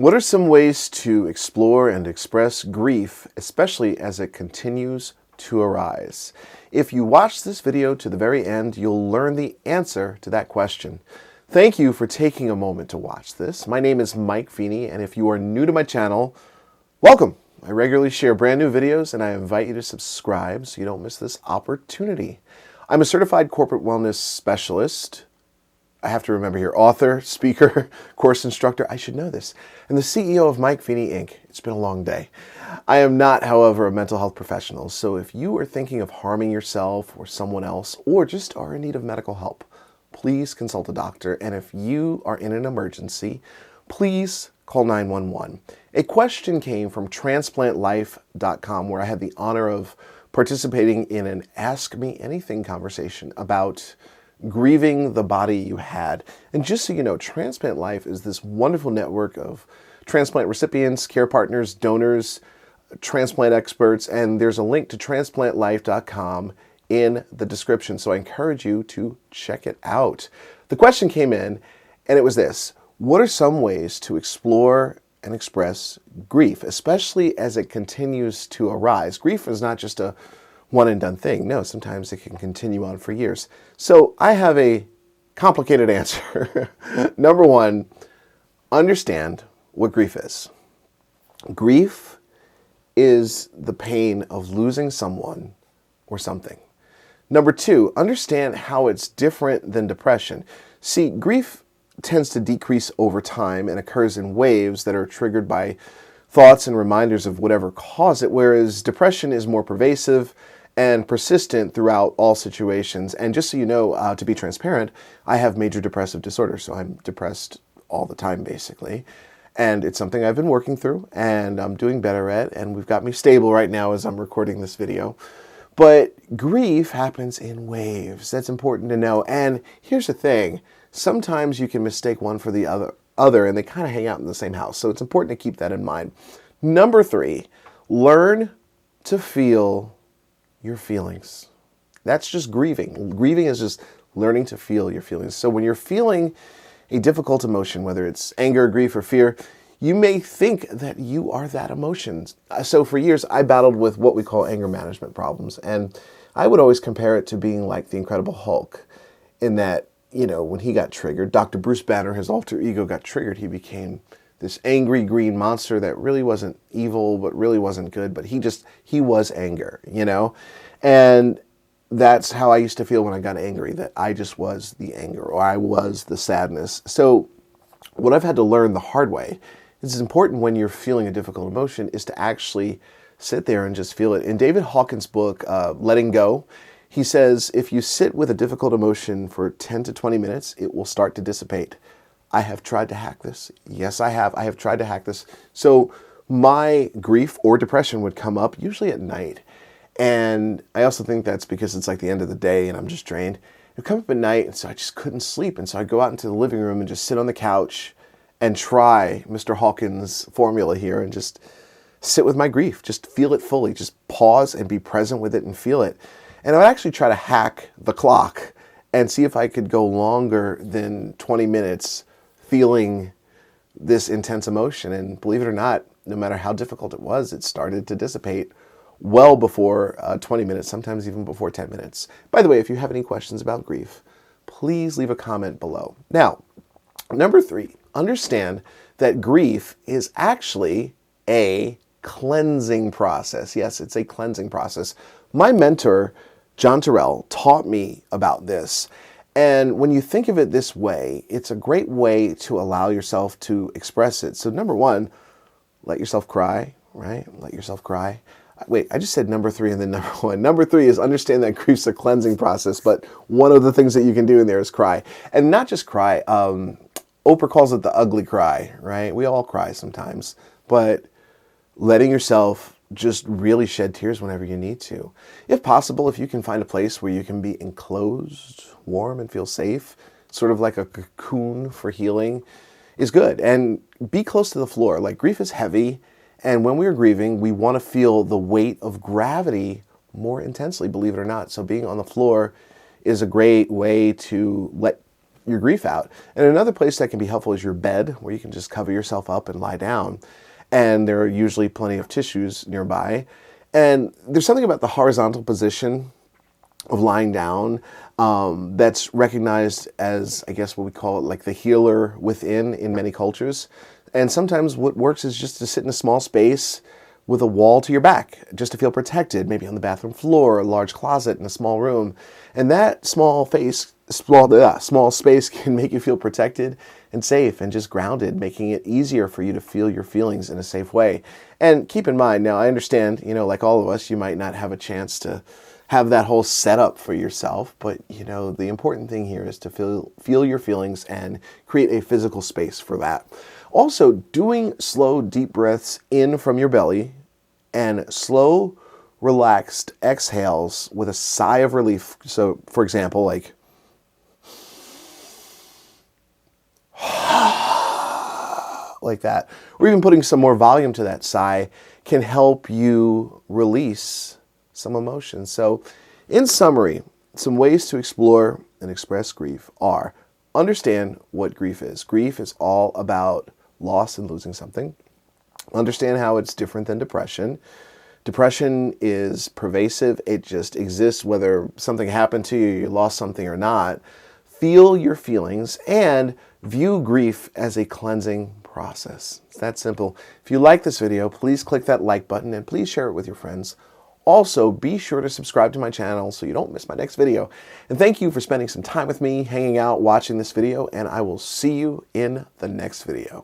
What are some ways to explore and express grief, especially as it continues to arise? If you watch this video to the very end, you'll learn the answer to that question. Thank you for taking a moment to watch this. My name is Mike Feeney, and if you are new to my channel, welcome. I regularly share brand new videos, and I invite you to subscribe so you don't miss this opportunity. I'm a certified corporate wellness specialist. I have to remember here, author, speaker, course instructor, I should know this, and the CEO of Mike Feeney, Inc. It's been a long day. I am not, however, a mental health professional, so if you are thinking of harming yourself or someone else, or just are in need of medical help, please consult a doctor, and if you are in an emergency, please call 911. A question came from transplantlife.com, where I had the honor of participating in an Ask Me Anything conversation about grieving the body you had. And just so you know, Transplant Life is this wonderful network of transplant recipients, care partners, donors, transplant experts, and there's a link to transplantlife.com in the description, so I encourage you to check it out. The question came in, and it was this: what are some ways to explore and express grief, especially as it continues to arise? Grief is not just a one and done thing. No, sometimes it can continue on for years. So I have a complicated answer. Number one, understand what grief is. Grief is the pain of losing someone or something. Number two, understand how it's different than depression. See, grief tends to decrease over time and occurs in waves that are triggered by thoughts and reminders of whatever caused it, whereas depression is more pervasive and persistent throughout all situations. And just so you know, to be transparent, I have major depressive disorder, so I'm depressed all the time, basically. And it's something I've been working through, and I'm doing better at, and we've got me stable right now as I'm recording this video. But grief happens in waves. That's important to know. And here's the thing. Sometimes you can mistake one for the other, and they kind of hang out in the same house. So it's important to keep that in mind. Number three, learn to feel your feelings. That's just grieving. Grieving is just learning to feel your feelings. So when you're feeling a difficult emotion, whether it's anger, grief, or fear, you may think that you are that emotion. So for years, I battled with what we call anger management problems. And I would always compare it to being like the Incredible Hulk, in that, you know, when he got triggered, Dr. Bruce Banner, his alter ego, got triggered. He became this angry green monster that really wasn't evil, but really wasn't good. But he was anger, you know? And that's how I used to feel when I got angry, that I just was the anger, or I was the sadness. So what I've had to learn the hard way is it's important when you're feeling a difficult emotion is to actually sit there and just feel it. In David Hawkins' book, Letting Go, he says, if you sit with a difficult emotion for 10 to 20 minutes, it will start to dissipate. I have tried to hack this. Yes, I have. I have tried to hack this. So my grief or depression would come up usually at night. And I also think that's because it's like the end of the day and I'm just drained. It would come up at night, and so I just couldn't sleep. And so I'd go out into the living room and just sit on the couch and try Mr. Hawkins' formula here and just sit with my grief. Just feel it fully. Just pause and be present with it and feel it. And I would actually try to hack the clock and see if I could go longer than 20 minutes feeling this intense emotion. And believe it or not, no matter how difficult it was, it started to dissipate well before 20 minutes, sometimes even before 10 minutes. By the way, if you have any questions about grief, please leave a comment below. Now, number three, understand that grief is actually a cleansing process. Yes, it's a cleansing process. My mentor, John Terrell, taught me about this. And when you think of it this way, it's a great way to allow yourself to express it. So number one, let yourself cry, right? Let yourself cry. Wait, I just said number three and then number one. Number three is understand that grief's a cleansing process, but one of the things that you can do in there is cry. And not just cry. Oprah calls it the ugly cry, right? We all cry sometimes, but letting yourself just really shed tears whenever you need to. If possible, if you can find a place where you can be enclosed, warm, and feel safe, sort of like a cocoon for healing, is good. And be close to the floor. Like, grief is heavy, and when we're grieving, we want to feel the weight of gravity more intensely, believe it or not. So being on the floor is a great way to let your grief out. And another place that can be helpful is your bed, where you can just cover yourself up and lie down. And there are usually plenty of tissues nearby. And there's something about the horizontal position of lying down that's recognized as, I guess, what we call it, like the healer within in many cultures. And sometimes what works is just to sit in a small space with a wall to your back, just to feel protected, maybe on the bathroom floor, a large closet in a small room. And that small space can make you feel protected and safe and just grounded, making it easier for you to feel your feelings in a safe way. And keep in mind, now I understand, like all of us, you might not have a chance to have that whole setup for yourself, but the important thing here is to feel your feelings and create a physical space for that. Also, doing slow, deep breaths in from your belly and slow, relaxed exhales with a sigh of relief. So, for example, like like that, or even putting some more volume to that sigh can help you release some emotions. So, in summary, some ways to explore and express grief are: understand what grief is. Grief is all about loss and losing something. Understand how it's different than depression. Depression is pervasive. It just exists whether something happened to you, you lost something or not. Feel your feelings and view grief as a cleansing process. It's that simple. If you like this video, please click that like button and please share it with your friends. Also, be sure to subscribe to my channel so you don't miss my next video. And thank you for spending some time with me, hanging out, watching this video, and I will see you in the next video.